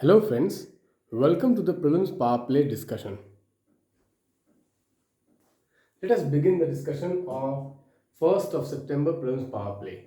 Hello friends, welcome to the Prelims Power Play discussion. Let us begin the discussion of 1st of September Prelims Power Play.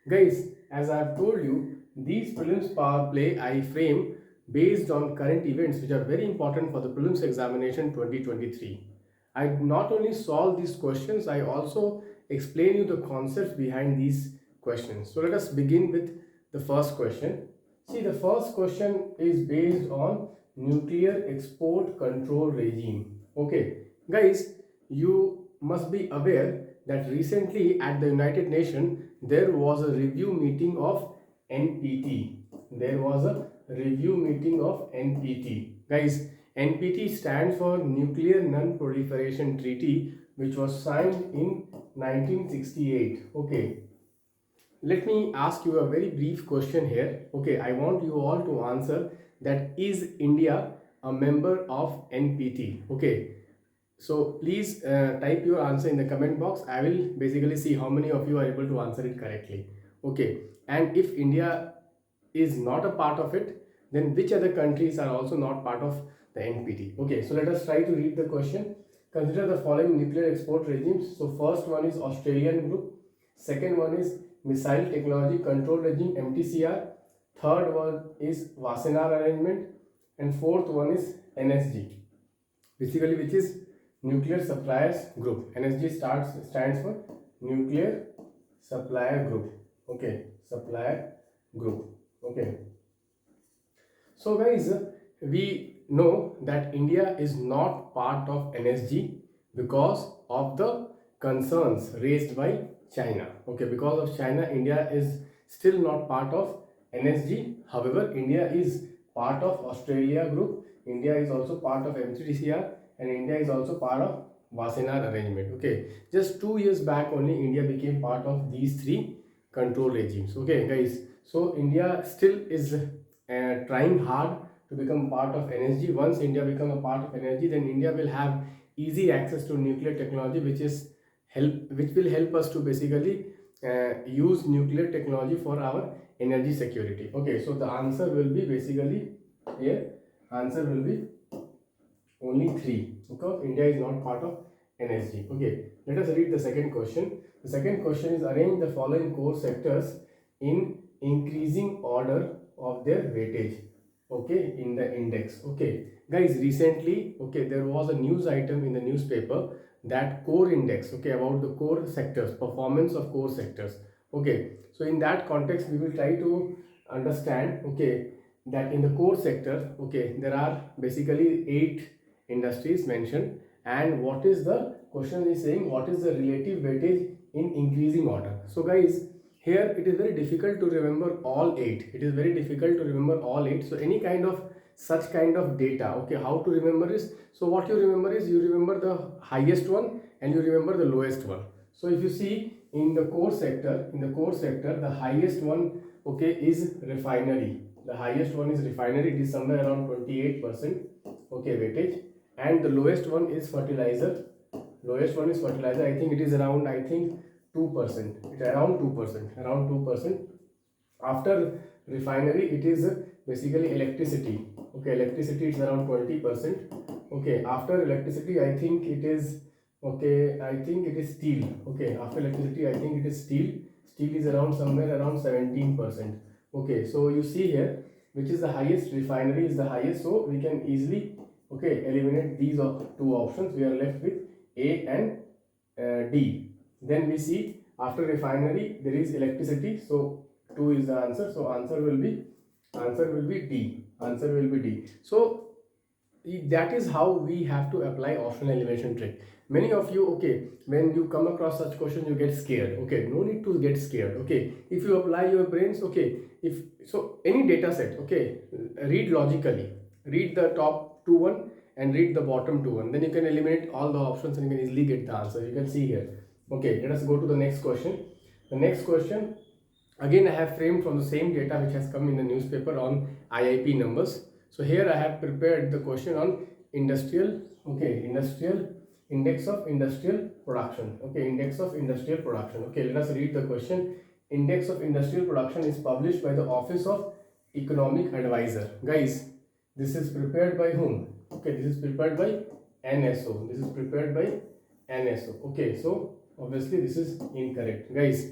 Guys, as I have told you, these Prelims Power Play I frame based on current events which are very important for the Prelims Examination 2023. I not only solve these questions, I also explain you the concepts behind these questions. So let us begin with the first question. See, the first question is based on nuclear export control regime. Okay, guys, you must be aware that recently at the United Nations there was a review meeting of NPT. There was a review meeting of NPT. Guys, NPT stands for Nuclear Non-Proliferation Treaty, which was signed in 1968. Okay, let me ask you a very brief question here. Okay, I want you all to answer that is India a member of NPT? Okay, so please type your answer in the comment box. I will basically see how many of you are able to answer it correctly. Okay, and if India is not a part of it, then which other countries are also not part of the NPT? Okay, so let us try to read the question. Consider the following nuclear export regimes. So first one is Australian group, second one is Missile Technology Control Regime MTCR, third one is Wassenaar Arrangement, and fourth one is NSG, basically which is Nuclear Suppliers Group. NSG stands for Nuclear Supplier Group. Okay, Supplier Group. Okay, so guys, we know that India is not part of NSG because of the concerns raised by China. Okay, because of China, India is still not part of NSG. However, India is part of Australia group. India is also part of MTCR, and India is also part of Wassenaar arrangement. Okay, just 2 years back only India became part of these three control regimes. Okay, guys, so India still is trying hard to become part of NSG. Once India become a part of NSG, then India will have easy access to nuclear technology, which will help us to basically use nuclear technology for our energy security. Okay, so the answer will be basically here. Answer will be only 3 because India is not part of NSG. Okay, let us read the second question. The second question is arrange the following core sectors in increasing order of their weightage, okay, in the index. Okay, guys, recently, okay, there was a news item in the newspaper that core index, okay, about the core sectors, performance of core sectors. Okay, so in that context we will try to understand, okay, that in the core sector, okay, there are basically 8 industries mentioned, and what is the question is saying, what is the relative weightage in increasing order. So guys, here it is very difficult to remember all 8. It is very difficult to remember all 8. So any kind of such kind of data, okay, how to remember is, so what you remember is you remember the highest one and you remember the lowest one. So if you see in the core sector, the highest one, okay, is refinery. The highest one is refinery. It is somewhere around 28%, okay, weightage, and the lowest one is fertilizer. Lowest one is fertilizer. I think it is around, I think 2%. It's around 2%. Around 2%. After refinery, it is basically electricity. Okay, electricity is around 20%. Okay, after electricity, I think it is, okay, I think it is steel. Okay, after electricity, I think it is steel. Steel is around somewhere around 17%. Okay, so you see here, which is the highest, refinery is the highest, so we can easily, okay, eliminate these two options. We are left with A and D. Then we see after refinery there is electricity, so 2 is the answer. So answer will be D. Answer will be D. So that is how we have to apply optional elimination trick. Many of you, okay, when you come across such questions you get scared. Okay, no need to get scared. Okay, if you apply your brains, okay, if so any data set, okay, read logically, read the top 2 one and read the bottom 2 one, then you can eliminate all the options and you can easily get the answer. You can see here. Okay, let us go to the next question. The next question, again I have framed from the same data which has come in the newspaper on IIP numbers. So here I have prepared the question on industrial, okay, industrial index of industrial production. Okay, index of industrial production. Okay, let us read the question. Index of industrial production is published by the Office of economic advisor. Guys, this is prepared by whom? Okay, this is prepared by NSO. This is prepared by NSO. Okay, so obviously this is incorrect. Guys,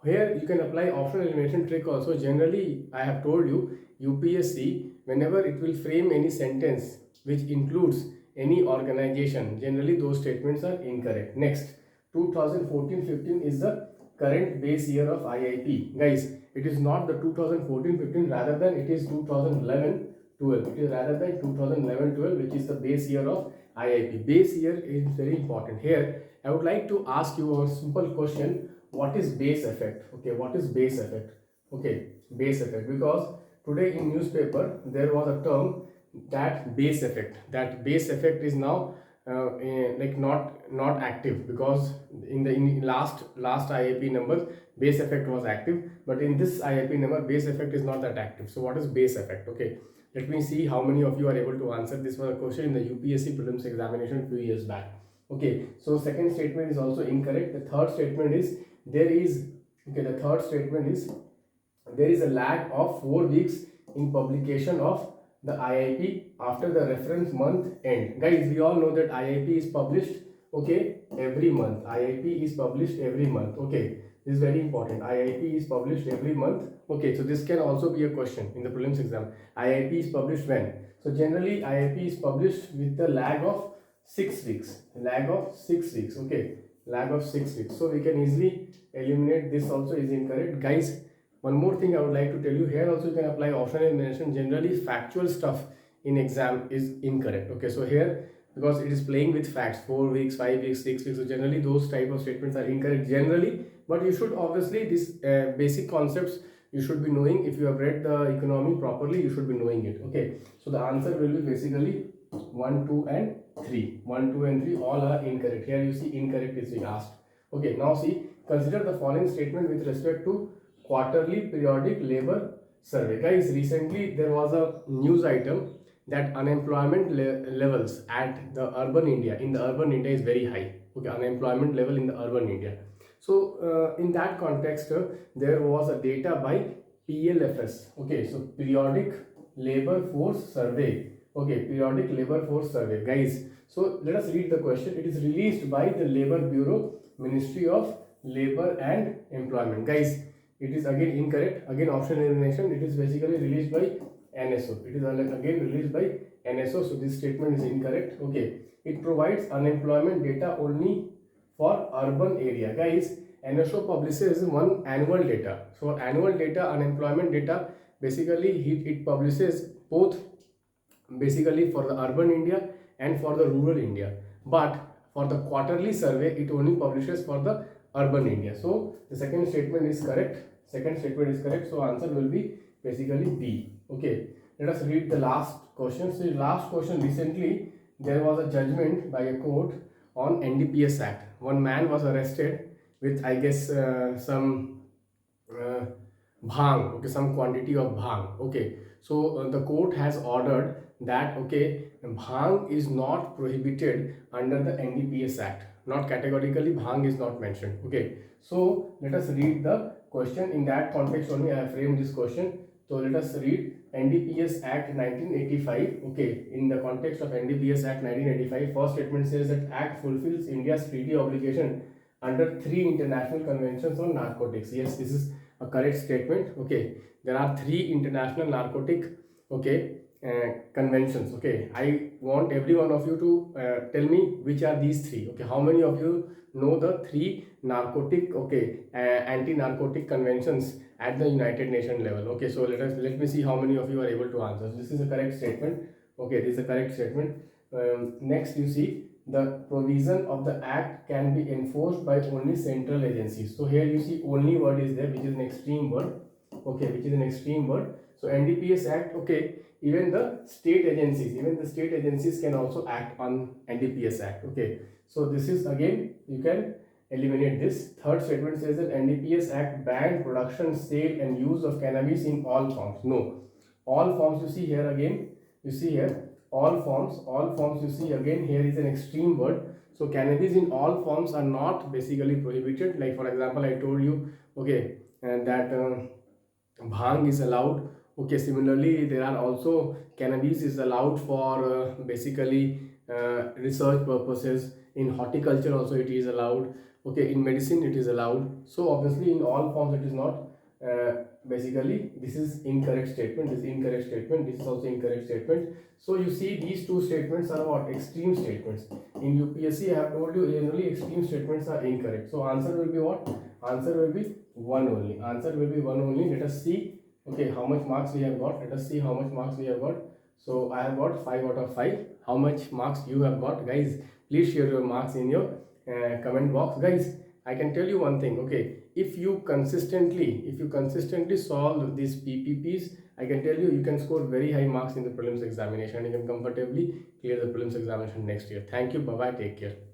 here you can apply optional elimination trick also. Generally, I have told you, UPSC, whenever it will frame any sentence which includes any organization, generally those statements are incorrect. Next, 2014-15 is the current base year of IIP. Guys, it is not the 2014-15, rather than it is 2011-12. It is rather than 2011-12, which is the base year of IIP. Base year is very important. Here, I would like to ask you a simple question. What is base effect? Okay, what is base effect? Okay, base effect. Because today in newspaper, there was a term that base effect. That base effect is now like not active, because in the last IIP numbers base effect was active, but in this IIP number base effect is not that active. So what is base effect? Okay, let me see how many of you are able to answer. This was a question in the UPSC prelims examination few years back. Okay, so second statement is also incorrect. The third statement is there is a lag of 4 weeks in publication of the IIP after the reference month end. Guys, we all know that IIP is published, okay, every month. IIP is published every month. Okay, this is very important. IIP is published every month. Okay, so this can also be a question in the prelims exam. IIP is published when? So generally IIP is published with the lag of 6 weeks. Lag of 6 weeks. Okay, lag of 6 weeks. So we can easily eliminate this. Also is incorrect. Guys, one more thing I would like to tell you, here also you can apply optional elimination. Generally factual stuff in exam is incorrect. Okay, so here, because it is playing with facts, 4 weeks, 5 weeks, 6 weeks, so generally those type of statements are incorrect generally. But you should obviously, this basic concepts you should be knowing. If you have read the economy properly, you should be knowing it. Okay, so the answer will be basically 1, 2 and 3. 1, 2 and 3 all are incorrect. Here you see incorrect is being asked. Okay, now see, consider the following statement with respect to quarterly periodic labor survey. Guys, recently there was a news item that unemployment levels at the urban India, in the urban India is very high. Okay, unemployment level in the urban India. So in that context, there was a data by PLFS. Okay, so periodic labor force survey. Okay, periodic labor force survey. Guys, so let us read the question. It is released by the Labor Bureau, Ministry of Labor and Employment. Guys, it is again incorrect. Again option elimination. It is basically released by NSO. It is again released by NSO. So this statement is incorrect. Okay, it provides unemployment data only for urban area. Guys, NSO publishes one annual data. So annual data, unemployment data, basically it publishes both, basically for the urban India and for the rural India. But for the quarterly survey, it only publishes for the urban India. So the second statement is correct. Second statement is correct. So answer will be basically B. Okay, let us read the last question. So last question, recently there was a judgment by a court on NDPS Act. One man was arrested with, I guess, some bhang, okay, some quantity of bhang. Okay, so the court has ordered that, okay, bhang is not prohibited under the NDPS Act. Not categorically, bhang is not mentioned. Okay, so let us read the question. In that context only I have framed this question. So let us read NDPS Act 1985. Okay, in the context of NDPS Act 1985, first statement says that Act fulfills India's treaty obligation under 3 international conventions on narcotics. Yes, this is a correct statement. Okay, there are 3 international narcotic, okay, conventions. Okay, I want every one of you to tell me which are these 3. Okay, how many of you know the 3 narcotic, okay, anti-narcotic conventions at the United Nations level? Okay, so let me see how many of you are able to answer. This is a correct statement. Okay, this is a correct statement. Next, you see, the provision of the act can be enforced by only central agencies. So here you see only word is there, which is an extreme word. Okay, which is an extreme word. So NDPS Act, okay, even the state agencies can also act on NDPS Act. Okay, so this is, again, you can eliminate this. Third statement says that NDPS Act banned production, sale and use of cannabis in all forms. No, all forms, you see here, again, you see here, all forms, you see, again, here is an extreme word. So cannabis in all forms are not basically prohibited. Like for example, I told you, okay, and that bhang is allowed Okay, similarly, there are also cannabis is allowed for basically research purposes. In horticulture also it is allowed. Okay, in medicine it is allowed. So obviously in all forms it is not. Basically, this is incorrect statement. This is incorrect statement. This is also incorrect statement. So you see these two statements are what extreme statements. In UPSC, I have told you generally extreme statements are incorrect. So answer will be what? Answer will be one only. Answer will be one only. Let us see. Okay, how much marks we have got? Let us see how much marks we have got. So I have got 5 out of 5. How much marks you have got, guys? Please share your marks in your comment box, guys. I can tell you one thing. Okay, if you consistently solve these PPPs, I can tell you can score very high marks in the prelims examination and you can comfortably clear the prelims examination next year. Thank you. Bye bye. Take care.